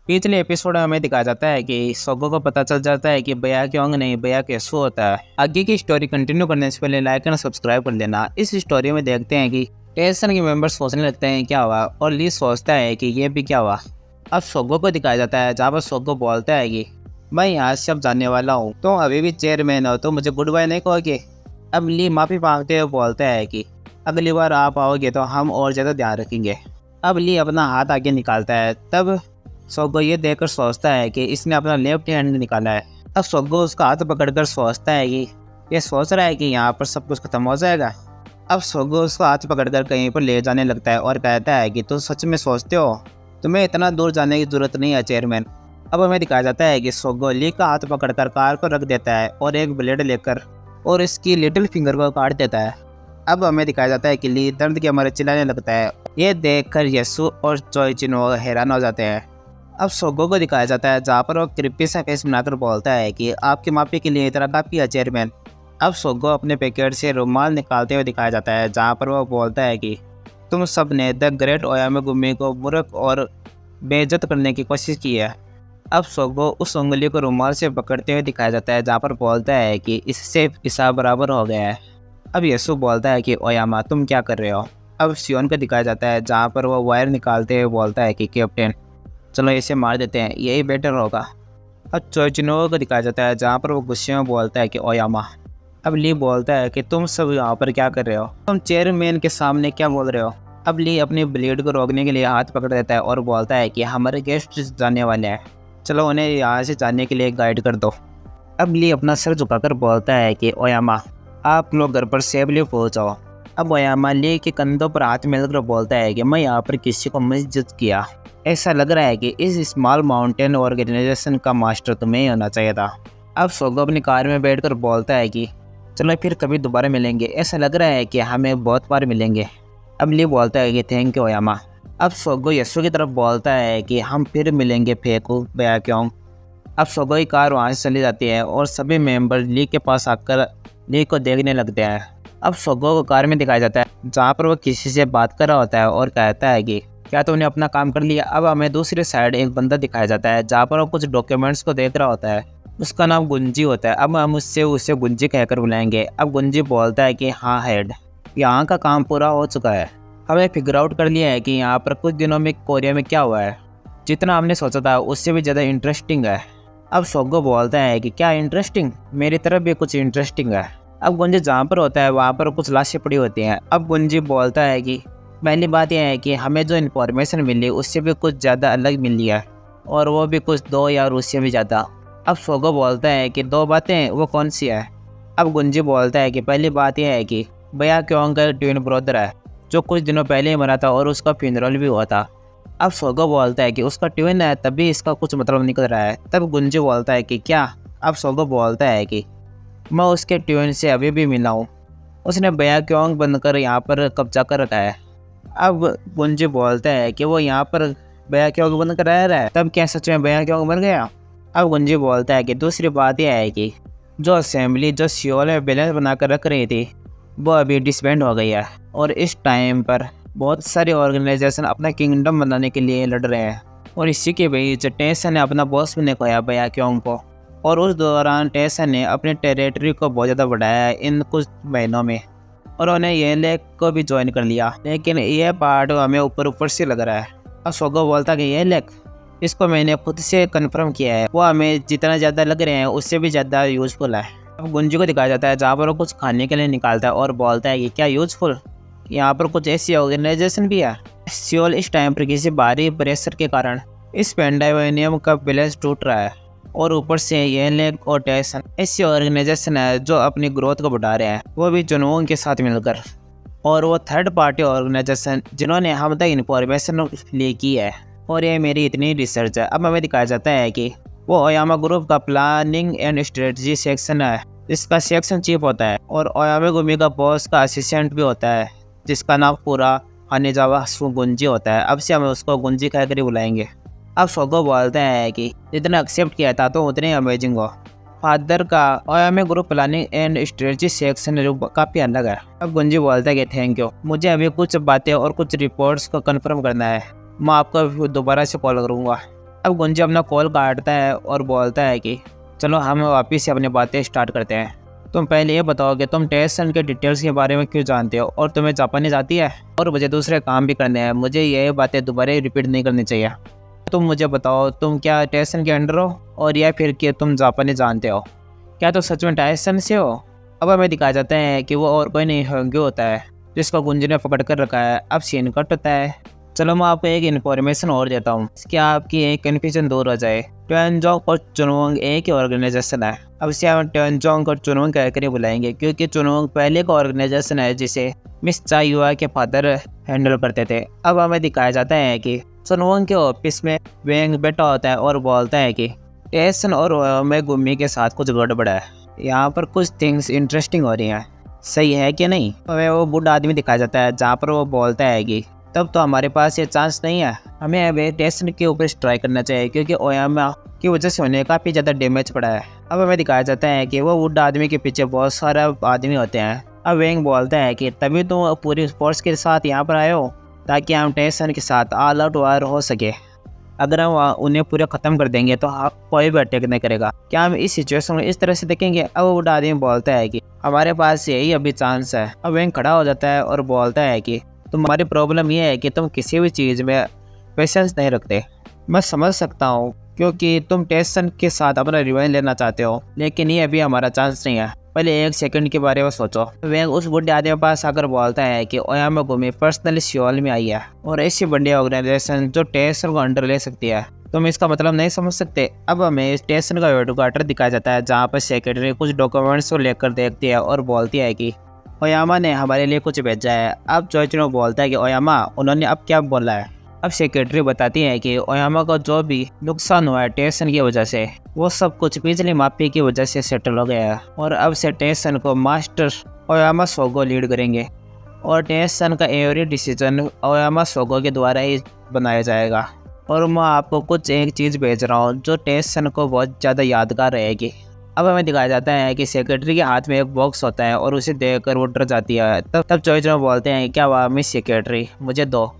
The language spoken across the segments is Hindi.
पिछले एपिसोड में हमें दिखाया जाता है कि सोगो को पता चल जाता है कि बया क्योंग नहीं बया कैसो होता है। आगे की स्टोरी कंटिन्यू करने से पहले लाइक और सब्सक्राइब कर लेना। इस स्टोरी में देखते हैं कि टेंशन के मेंबर्स सोचने लगते हैं क्या हुआ और ली सोचता है कि ये भी क्या हुआ। अब सोगो को दिखाया जाता है जहाँ पर सोगो बोलता है कि मैं यहाँ से अब जाने वाला हूँ, तो अभी भी चेयरमैन हो तो मुझे गुड बाय नहीं कहोगे। अब ली माफ़ी मांगते हुए बोलता है कि अगली बार आप आओगे तो हम और ज़्यादा ध्यान रखेंगे। अब ली अपना हाथ आगे निकालता है, तब सोगो ये देखकर सोचता है कि इसने अपना लेफ्ट हैंड निकाला है। अब सोगो उसका हाथ पकड़कर सोचता है कि ये सोच रहा है कि यहाँ पर सब कुछ खत्म हो जाएगा। अब सोगो उसका हाथ पकड़कर कहीं पर ले जाने लगता है और कहता है कि तुम सच में सोचते हो तुम्हें इतना दूर जाने की जरूरत नहीं है चेयरमैन। अब हमें दिखाया जाता है कि सोगो ली का हाथ पकड़कर कार को रख देता है और एक ब्लेड लेकर और इसकी लिटिल फिंगर को काट देता है। अब हमें दिखाया जाता है कि ली दर्द के मारे चिल्लाने लगता है। ये देखकर यसु और चोइचिनो हैरान हो जाते हैं। अब सोगो को दिखाया जाता है जहाँ पर वो कृपी सा फेस बनाकर बोलता है कि आपकी माफी के लिए इतना काफ़ी है चेयरमैन। अब सोगो अपने पैकेट से रुमाल निकालते हुए दिखाया जाता है जहाँ पर वो बोलता है कि तुम सब ने द ग्रेट ओयामेगुमी को मूर्ख और बेइज्जत करने की कोशिश की है। अब सोगो उस उंगली को रुमाल से पकड़ते हुए दिखाया जाता है जहाँ पर बोलता है कि इससे हिसाब बराबर हो गया है। अब यसु बोलता है कि ओयामा तुम क्या कर रहे हो। अब शियोन को दिखाया जाता है जहाँ पर वो वायर निकालते हुए बोलता है कि कैप्टन चलो इसे मार देते हैं, यही बेटर होगा। अब चोइचिनो को दिखाया जाता है जहाँ पर वो गुस्से में बोलता है कि ओयामा। अब ली बोलता है कि तुम सब यहाँ पर क्या कर रहे हो, तुम चेयरमैन के सामने क्या बोल रहे हो। अब ली अपनी ब्लेड को रोकने के लिए हाथ पकड़ देता है और बोलता है कि हमारे गेस्ट जाने वाले हैं, चलो उन्हें यहाँ से जाने के लिए गाइड कर दो। अब ली अपना सर झुकाकर बोलता है कि ओयामा आप लोग घर पर सेफली पहुँचाओ। अब ओयामा ली के कंधों पर हाथ मिलकर बोलता है कि मैं यहाँ पर किसी को मिसजज किया, ऐसा लग रहा है कि इस स्मॉल माउंटेन ऑर्गेनाइजेशन का मास्टर तुम्हें ही होना चाहिए था। अब सोगो अपनी कार में बैठकर बोलता है कि चलो फिर कभी दोबारा मिलेंगे, ऐसा लग रहा है कि हमें बहुत बार मिलेंगे। अब ली बोलता है कि थैंक यू ओयामा। अब सोगो यसु की तरफ बोलता है कि हम फिर मिलेंगे फेकू बया क्यों। अब सोगो की कार वहाँ से चली जाती है और सभी मेंबर ली के पास आकर ली को देखने लगते हैं। अब सोगो को कार में दिखाया जाता है जहाँ पर वो किसी से बात कर रहा होता है और कहता है कि क्या तुमने अपना काम कर लिया। अब हमें दूसरी साइड एक बंदा दिखाया जाता है जहाँ पर वो कुछ डॉक्यूमेंट्स को देख रहा होता है। उसका नाम गुंजी होता है। अब हम उसे गुंजी कहकर बुलाएंगे। अब गुंजी बोलता है कि हाँ हेड, यहाँ का काम पूरा हो चुका है, हमें फिगर आउट कर लिया है कि यहाँ पर कुछ दिनों में कोरिया में क्या हुआ है, जितना हमने सोचा था उससे भी ज़्यादा इंटरेस्टिंग है। अब सोगो बोलता है कि क्या इंटरेस्टिंग, मेरी तरफ भी कुछ इंटरेस्टिंग है। अब गुंजी जहाँ पर होता है वहाँ पर कुछ लाशें पड़ी होती हैं। अब गुंजी बोलता है कि पहली बात यह है कि हमें जो इन्फॉर्मेशन मिली उससे भी कुछ ज़्यादा अलग मिली है, और वो भी कुछ दो या उससे भी ज़्यादा। अब सोगो बोलता है कि दो बातें, वो कौन सी है। अब गुंजी बोलता है कि पहली बात यह है कि बया क्योंग का ट्विन ब्रदर है जो कुछ दिनों पहले ही मरा था और उसका फ्यूनरल भी हुआ था। अब सोगो बोलता है कि उसका ट्विन है तभी इसका कुछ मतलब निकल रहा है। तब गुंजी बोलता है कि क्या। अब सोगो बोलता है कि मैं उसके ट्विन से अभी भी मिला हूँ, उसने बया क्योंग बनकर यहाँ पर कब्जा कर रखा है। अब गुंजी बोलता है कि वो यहाँ पर बया क्योंग बनकर रह रहा है, तब क्या सच में बया क्योंग बन गया। अब गुंजी बोलता है कि दूसरी बात यह है कि जो असेंबली जो सियोल में बैलेंस बनाकर रख रही थी वो अभी डिसबैंड हो गई है, और इस टाइम पर बहुत सारे ऑर्गेनाइजेशन अपना किंगडम बनाने के लिए लड़ रहे हैं। और इसी के बीच टेंशन ने अपना बॉस भी ने खोया बया क्योंग को, और उस दौरान टेंशन ने अपने टेरिटरी को बहुत ज़्यादा बढ़ाया है इन कुछ महीनों में, और उन्हें ये लेक को भी ज्वाइन कर लिया। लेकिन ये पार्ट हमें ऊपर ऊपर से लग रहा है। अब सोगो बोलता कि ये लेक, इसको मैंने खुद से कंफर्म किया है, वो हमें जितना ज़्यादा लग रहे हैं उससे भी ज़्यादा यूज़फुल है। अब गुंजी को दिखाया जाता है जहाँ पर वो कुछ खाने के लिए निकालता है और बोलता है कि क्या यूज़फुल, यहाँ पर कुछ ऐसी ऑर्गेनाइजेशन भी है। सियोल इस टाइम पर किसी भारी प्रेशर के कारण इस पेंडाइवेनियम का बैलेंस टूट रहा है, और ऊपर से ये लेक और टेंशन ऐसी ऑर्गेनाइजेशन है जो अपनी ग्रोथ को बढ़ा रहे हैं, वो भी जुनून के साथ मिलकर। और वो थर्ड पार्टी ऑर्गेनाइजेशन जिन्होंने हम तक इन्फॉर्मेशन ले की है, और ये मेरी इतनी रिसर्च है। अब हमें दिखाया जाता है कि वो ओयामा ग्रुप का प्लानिंग एंड स्ट्रेटजी सेक्शन है जिसका सेक्शन चीफ होता है, और ओयामेगुमी का बॉस का असिस्टेंट भी होता है जिसका नाम पूरा हानेजावा गुंजी होता है। अब से हम उसको गुंजी कहकर ही बुलाएंगे। अब सोगो बोलता है कि जितना एक्सेप्ट किया था तो उतने अमेजिंग हो। फादर का ओयामे group planning and strategy section काफ़ी अलग है। अब गुंजी बोलता है कि थैंक यू, मुझे अभी कुछ बातें और कुछ रिपोर्ट्स को कंफर्म करना है, मैं आपको दोबारा से कॉल करूँगा। अब गुंजे अपना कॉल काटता है और बोलता है कि चलो हम वापस से अपनी बातें स्टार्ट करते हैं। तुम पहले ये बताओ कि तुम टेसन के डिटेल्स के बारे में क्यों जानते हो और तुम्हें जापानीज आती है और मुझे दूसरे काम भी करने हैं, मुझे ये बातें दोबारा रिपीट नहीं करनी चाहिए। तुम मुझे बताओ तुम क्या टेसन के अंडर हो और या फिर कि तुम जापानी जानते हो, क्या तो सच में टेसन से हो। अब हमें दिखाया जाता है कि वो और कोई नहीं होंगे होता है जिसको गुंजे ने पकड़ कर रखा है। अब सीन कट होता है। चलो मैं आपको एक इन्फॉर्मेशन और देता हूँ, इसके आपकी एक कन्फ्यूजन दूर हो जाए। ट्वेंजोंग और चुनवोंग एक ही ऑर्गेनाइजेशन है। अब इसे हम ट्वेंजोंग और चुनवोंग कहकर ही बुलाएंगे क्योंकि चुनवोंग पहले का ऑर्गेनाइजेशन है जिसे मिस चा युआ के फादर हैंडल करते थे। अब हमें दिखाया जाता है कि चुनवोंग के ऑफिस में वेंग बैठा होता है और बोलता है कि टेसन और मैं गुम्मी के साथ कुछ गड़बड़ है, यहाँ पर कुछ थिंग्स इंटरेस्टिंग हो रही हैं, सही है कि नहीं। हमें वो बूढ़ा आदमी दिखाया जाता है जहाँ पर वो बोलता है कि तब तो हमारे पास ये चांस नहीं है, हमें अभी टेसन के ऊपर ट्राई करना चाहिए क्योंकि ओयामा की वजह से उन्हें काफ़ी ज़्यादा डैमेज पड़ा है। अब हमें दिखाया जाता है कि वो बूढ़ा आदमी के पीछे बहुत सारे आदमी होते हैं। अब वेंग बोलता है कि तभी तो पूरी फोर्स के साथ यहाँ पर आए हो ताकि हम टेसन के साथ ऑल आउट वार हो सके। अगर हम उन्हें पूरा ख़त्म कर देंगे तो कोई भी अटैक नहीं करेगा। क्या हम इस सिचुएशन को इस तरह से देखेंगे। अब वो बूढ़ा आदमी बोलता है कि हमारे पास यही अभी चांस है। अब वेंग खड़ा हो जाता है और बोलता है कि तुम्हारी प्रॉब्लम ये है कि तुम किसी भी चीज़ में पेशेंस नहीं रखते। मैं समझ सकता हूँ क्योंकि तुम टेसन के साथ अपना रिवेंज लेना चाहते हो, लेकिन ये अभी हमारा चांस नहीं है। पहले एक सेकंड के बारे में सोचो। वेंग उस बुढ़े आदमी के पास आकर बोलता है कि ओयामा गुमी पर्सनली सियोल में आई है और ऐसी बड़ी ऑर्गेनाइजेशन जो टेसन को अंडर ले सकती है, तुम इसका मतलब नहीं समझ सकते। अब हमें टेसन का हेडक्वार्टर दिखाया जाता है जहाँ पर सेक्रेटरी कुछ डॉक्यूमेंट्स को लेकर देखती है और बोलती है कि ओयामा ने हमारे लिए कुछ भेजा है। अब चोइचिनो बोलता है कि ओयामा उन्होंने अब क्या बोला है। अब सेक्रेटरी बताती है कि ओयामा को जो भी नुकसान हुआ है टेसन की वजह से, वो सब कुछ बिजली माफी की वजह से सेटल हो गया है और अब से टेसन को मास्टर ओयामा सोगो लीड करेंगे और टेसन का एवरी डिसीजन ओयामा सोगो के द्वारा ही बनाया जाएगा। और मैं आपको कुछ एक चीज़ भेज रहा हूँ जो टेसन को बहुत ज़्यादा यादगार रहेगी। अब हमें दिखाया जाता है कि सेक्रेटरी के हाथ में एक बॉक्स होता है और उसे देखकर वो डर जाती है। तब चोइचिनो बोलते हैं क्या हुआ मिस सेक्रेटरी, मुझे दो।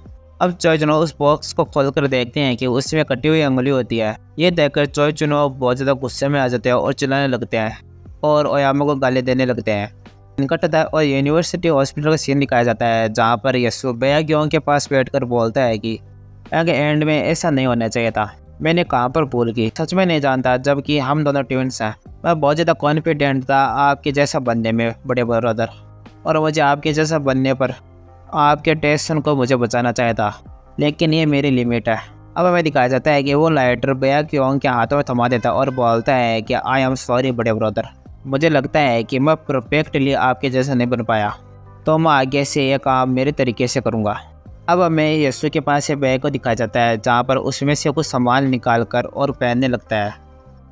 अब चोइचिनो उस बॉक्स को खोलकर देखते हैं कि उसमें कटी हुई उंगली होती है। ये देखकर चोइचिनो बहुत ज़्यादा गुस्से में आ जाते हैं और चिल्लाने लगते हैं और ओयामा को गाली देने लगते हैं। निकट होता है और यूनिवर्सिटी हॉस्पिटल का सीन दिखाया जाता है जहाँ पर यसु बेयाग्योंग के पास बैठकर बोलता है कि आगे एंड में ऐसा नहीं होना चाहिए था, मैंने कहाँ पर भूल की, सच में नहीं जानता जबकि हम दोनों ट्विंस हैं। मैं बहुत ज़्यादा कॉन्फिडेंट था आपके जैसा बनने में बड़े ब्रदर, और मुझे आपके जैसा बनने पर आपके टेसन को मुझे बचाना चाहिए था, लेकिन ये मेरी लिमिट है। अब हमें दिखाया जाता है कि वो लाइटर बेयाग्योंग के हाथों में थमा देता है और बोलता है कि आई एम सॉरी बड़े ब्रदर, मुझे लगता है कि मैं परफेक्टली आपके जैसा नहीं बन पाया, तो मैं आगे से ये काम मेरे तरीके से करूँगा। अब हमें यीशु के पास ये बैग को दिखाया जाता है जहाँ पर उसमें से कुछ सामान निकाल कर और पहनने लगता है।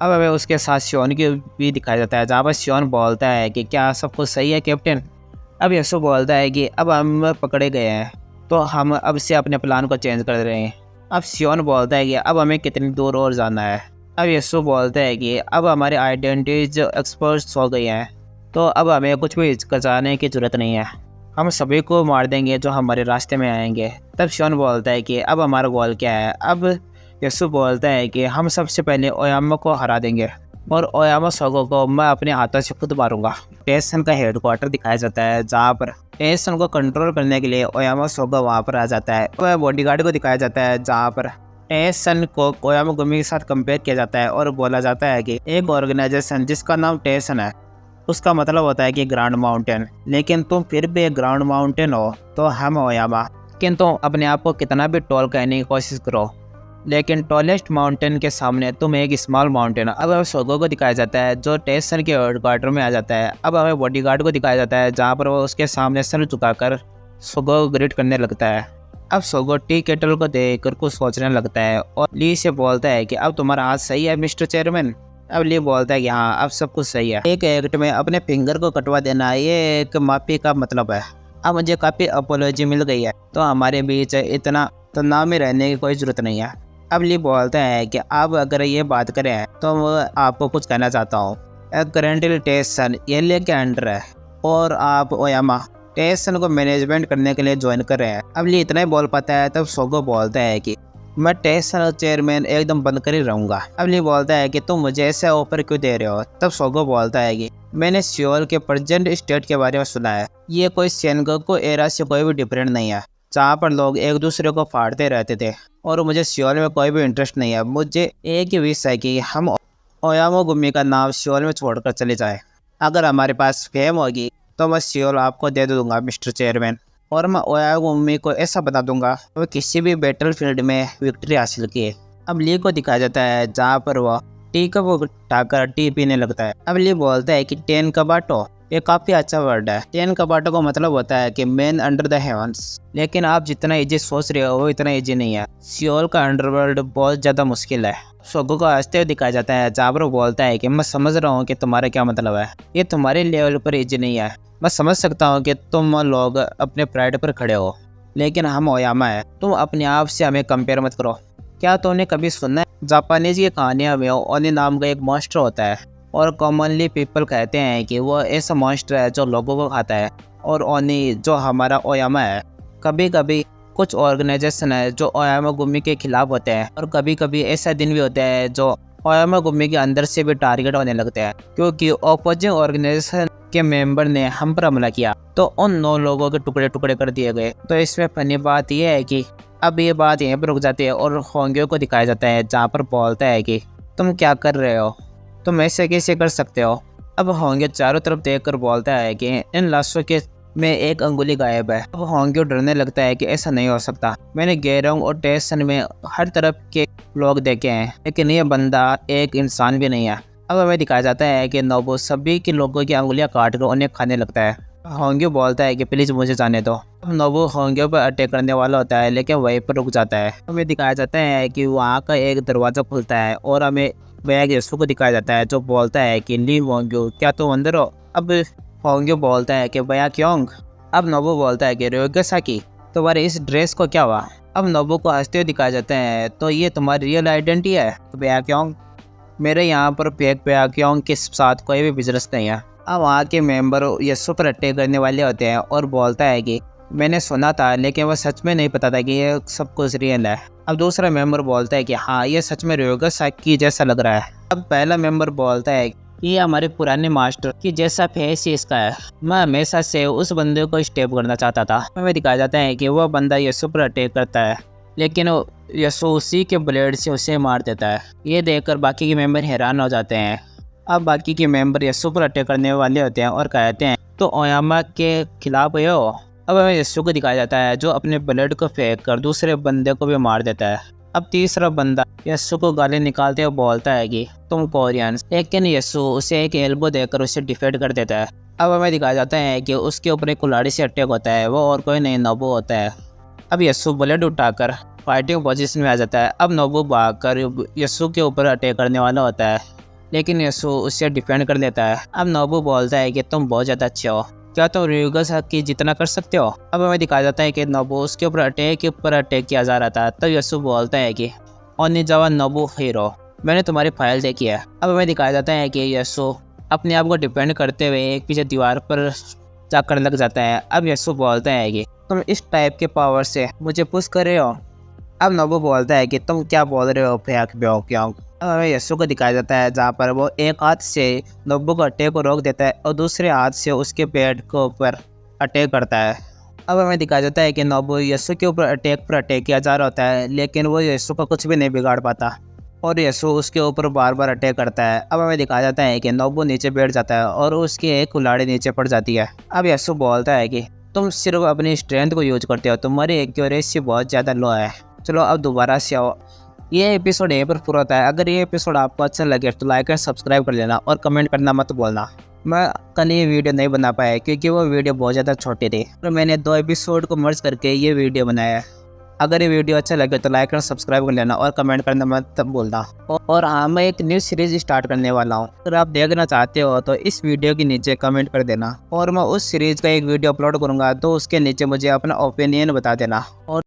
अब हमें उसके साथ शियोन की भी दिखाया जाता है जहाँ पर शियोन बोलता है कि क्या सब कुछ सही है कैप्टन। अब यीशु बोलता है कि अब हम पकड़े गए हैं तो हम अब से अपने प्लान को चेंज कर रहे हैं। अब शियोन बोलता है कि अब हमें कितनी दूर और जाना है। अब यीशु बोलता है कि अब हमारे आइडेंटिटीज एक्सपर्ट्स हो गई हैं तो अब हमें कुछ भी हिचकिचाने की जरूरत नहीं है, हम सभी को मार देंगे जो हमारे रास्ते में आएंगे। तब शियोन बोलता है कि अब हमारा गोल क्या है। अब यीशु बोलता है कि हम सबसे पहले ओयामा को हरा देंगे और ओयामा सोगो को मैं अपने हाथों से खुद मारूंगा। टेसन का हेडक्वार्टर दिखाया जाता है जहाँ पर टेसन को कंट्रोल करने के लिए ओयामा सोगो वहाँ पर आ जाता है। वह बॉडीगार्ड को दिखाया जाता है जहाँ पर टेसन को ओयामा गुमी के साथ कंपेयर किया जाता है और बोला जाता है कि एक ऑर्गेनाइजेशन जिसका नाम टेसन है उसका मतलब होता है कि ग्रांड माउंटेन, लेकिन तुम फिर भी एक ग्रांड माउंटेन हो तो हम ओयामा, किंतु अपने आप को कितना भी टॉल कहने की कोशिश करो लेकिन टॉलेस्ट माउंटेन के सामने तुम एक स्मॉल माउंटेन। अब हमें सोगो को दिखाया जाता है जो टेसन के हेडक्वार्टर में आ जाता है। अब हमें बॉडीगार्ड को दिखाया जाता है जहाँ पर वो उसके सामने सर झुकाकर सोगो को ग्रीट करने लगता है। अब सोगो टी केटल को देखकर कुछ सोचने लगता है और ली से बोलता है कि अब तुम्हारा हाथ सही है मिस्टर चेयरमैन। अब ली बोलता है कि हाँ अब सब कुछ सही है, एक एक्ट में अपने फिंगर को कटवा देना ये एक माफी का मतलब है। अब मुझे काफ़ी अपोलॉजी मिल गई है तो हमारे बीच इतना तनाव में रहने की कोई ज़रूरत नहीं है। अब ली बोलता है कि आप अगर ये बात करें तो मैं आपको कुछ कहना चाहता हूँ। करेंटली टेसन ये लेके अंडर है और आप ओयामा टेसन को मैनेजमेंट करने के लिए ज्वाइन कर रहे हैं। अब ली इतना ही बोल पाता है तब सोगो बोलता है कि मैं टेंशन चेयरमैन एकदम बंद कर ही रहूंगा। अब ली बोलता है कि तुम मुझे ऐसे ऑफर क्यों दे रहे हो। तब सोगो बोलता है कि मैंने सियोल के प्रेजेंट स्टेट के बारे में सुना है। ये कोई सेनगोकू एरा से कोई भी डिफरेंट नहीं है, जहाँ पर लोग एक दूसरे को फाड़ते रहते थे, और मुझे सियोल में कोई भी इंटरेस्ट नहीं है। मुझे एक ही विश है कि हम ओयामागुमी का नाम सियोल में छोड़कर चले जाए। अगर हमारे पास फेम होगी तो मैं सियोल आपको दे दूंगा मिस्टर चेयरमैन, और मैं ओयामागुमी को ऐसा बता दूंगा वो किसी भी बैटल फील्ड में विक्ट्री हासिल की है। अब ली को दिखाया जाता है जहाँ पर वह टी कप उठाकर टी पीने लगता है। अब ली बोलता है कि टेन कबाटो, ये काफ़ी अच्छा वर्ड है। टेन कबाटो का मतलब होता है कि मैन अंडर द हेवंस, लेकिन आप जितना इजी सोच रहे हो वो इतना इजी नहीं है। सियोल का अंडरवर्ल्ड बहुत ज़्यादा मुश्किल है। सोगो को हंसते हुए दिखाया जाता है जहाँ पर वो बोलता है कि मैं समझ रहा हूँ कि तुम्हारा क्या मतलब है, ये तुम्हारे लेवल पर इजी नहीं है। मैं समझ सकता हूँ कि तुम लोग अपने प्राइड पर खड़े हो, लेकिन हम ओयामा है, तुम अपने आप से हमें कंपेयर मत करो। क्या तुमने कभी सुना है जापानीज की कहानियाँ में ओनी नाम का एक मॉन्स्टर होता है, और कॉमनली पीपल कहते हैं कि वो ऐसा मॉन्स्टर है जो लोगों को खाता है, और ओनी जो हमारा ओयामा है। कभी कभी कुछ ऑर्गेनाइजेशन है जो ओयामागुमी के खिलाफ होते हैं, और कभी कभी ऐसा दिन भी होता है जो ओयामागुमी के अंदर से भी टारगेट होने लगते हैं, क्योंकि अपोजिंग ऑर्गेनाइजेशन के मेंबर ने हम पर हमला किया तो उन 9 लोगों के टुकड़े टुकड़े कर दिए गए। तो इसमें फनी बात यह है कि अब ये बात यहीं पर रुक जाती है और होंग्यो को दिखाया जाता है जहाँ पर बोलता है कि तुम क्या कर रहे हो, तुम ऐसे कैसे कर सकते हो। अब होंग्यो चारों तरफ देखकर बोलता है कि इन लाशों के में एक अंगुली गायब है। अब होंग्यो डरने लगता है कि ऐसा नहीं हो सकता, मैंने गेरोंग और टेसन में हर तरफ के लोग देखे हैं, लेकिन ये बंदा एक इंसान भी नहीं है। अब हमें दिखाया जाता है कि नोबू सभी के लोगों की अंगुलियां काट कर उन्हें खाने लगता है। होंग्यो बोलता है कि प्लीज़ मुझे जाने दो। अब नोबू होंग्यो पर अटैक करने वाला होता है, लेकिन वहीं पर रुक जाता है। हमें दिखाया जाता है कि वहाँ का एक दरवाज़ा खुलता है और हमें बैग यसु को दिखाया जाता है जो बोलता है कि ली होंग्यो क्या तुम अंदर हो। अब होंग्यो बोलता है कि भैया क्योंग। अब नोबू बोलता है कि रोयोगेसाकी तुम्हारे इस ड्रेस को क्या हुआ। अब नोबू को हंसते हुए दिखाया जाता है तो ये तुम्हारी रियल आइडेंटिटी है। तो भैया क्योंग, मेरे यहाँ पर फेक प्याक्योंग के साथ कोई भी बिजनेस नहीं है। अब वहाँ के मेंबर यसु पर अटैक करने वाले होते हैं और बोलता है कि मैंने सुना था, लेकिन वह सच में नहीं पता था कि ये सब कुछ रियल है। अब दूसरा मेंबर बोलता है कि हाँ ये सच में रोयोगेसाकी जैसा लग रहा है। अब पहला मेंबर बोलता है कि ये हमारे पुराने मास्टर की जैसा फेस ही इसका है। मैं हमेशा से उस बंदे को स्टेप करना चाहता था। हमें दिखाया जाता है कि वह बंदा यसु पर अटैक करता है, लेकिन यसु उसी के ब्लेड से उसे मार देता है। ये देखकर बाकी के मेंबर हैरान हो जाते हैं। अब बाकी के मेंबर यसु पर अटैक करने वाले होते हैं और कहते हैं तो ओयामा के खिलाफ हो। अब हमें यसु को दिखाया जाता है जो अपने ब्लेड को फेंक कर दूसरे बंदे को भी मार देता है। अब तीसरा बंदा यसु को गाली निकालते हुए बोलता है कि तुम कोरियन, लेकिन यसु उसे एक एल्बो देकर उसे डिफेंड कर देता है। अब हमें दिखाया जाता है कि उसके ऊपर एक कुल्हाड़ी से अटैक होता है, वो और कोई नहीं नोबू होता है। अब यसु ब्लेड उठाकर फाइटिंग पोजीशन में आ जाता है। अब नोबू भागकर यसु के ऊपर अटैक करने वाला होता है, लेकिन यसु उससे डिफेंड कर लेता है। अब नोबू बोलता है कि तुम बहुत ज़्यादा अच्छे हो, क्या तुम रोयोगेसाकी जितना कर सकते हो। अब हमें दिखाया जाता है कि नोबू उसके ऊपर अटैक किया जा रहा था। तब यसु बोलता है कि ओनिजावा नोबू हीरो, मैंने तुम्हारी फाइल देखी है। अब हमें दिखाया जाता है कि यसु अपने आप को डिफेंड करते हुए एक पीछे दीवार पर जाकर लग जाता है। अब यसु बोलता है कि तुम इस टाइप के पावर से मुझे पुश कर रहे हो। अब नोबू बोलता है कि तुम क्या बोल रहे हो फेक ब्योक्योंग। अब हमें यसु को दिखाया जाता है जहाँ पर वो एक हाथ से नोबू को अटैक को रोक देता है और दूसरे हाथ से उसके पेट के ऊपर अटैक करता है। अब हमें दिखाया जाता है कि नोबू यसु के ऊपर अटैक किया जा रहा होता है, लेकिन वो यसु का कुछ भी नहीं बिगाड़ पाता और यसु उसके ऊपर बार बार अटैक करता है। अब हमें दिखाया जाता है कि नोबू नीचे बैठ जाता है और उसकी एक कुल्हाड़ी नीचे पड़ जाती है। अब यसु बोलता है कि तुम सिर्फ अपनी स्ट्रेंथ को यूज करते हो, तुम्हारी एक्यूरेसी बहुत ज़्यादा लो है। चलो अब दोबारा से आओ। ये एपिसोड यहीं पर पूरा होता है। अगर ये एपिसोड आपको अच्छा लगे तो लाइक और सब्सक्राइब कर लेना और कमेंट करना मत बोलना। मैं कल ये वीडियो नहीं बना पाया क्योंकि वो वीडियो बहुत ज़्यादा छोटी थी, तो मैंने 2 एपिसोड को मर्ज करके ये वीडियो बनाया है। अगर ये वीडियो अच्छा लगे तो लाइक और सब्सक्राइब कर लेना और कमेंट करना मत बोलना। और हाँ, मैं एक न्यू सीरीज स्टार्ट करने वाला हूँ। अगर आप देखना चाहते हो तो इस वीडियो के नीचे कमेंट कर देना और मैं उस सीरीज का एक वीडियो अपलोड करूँगा, तो उसके नीचे मुझे अपना ओपिनियन बता देना। और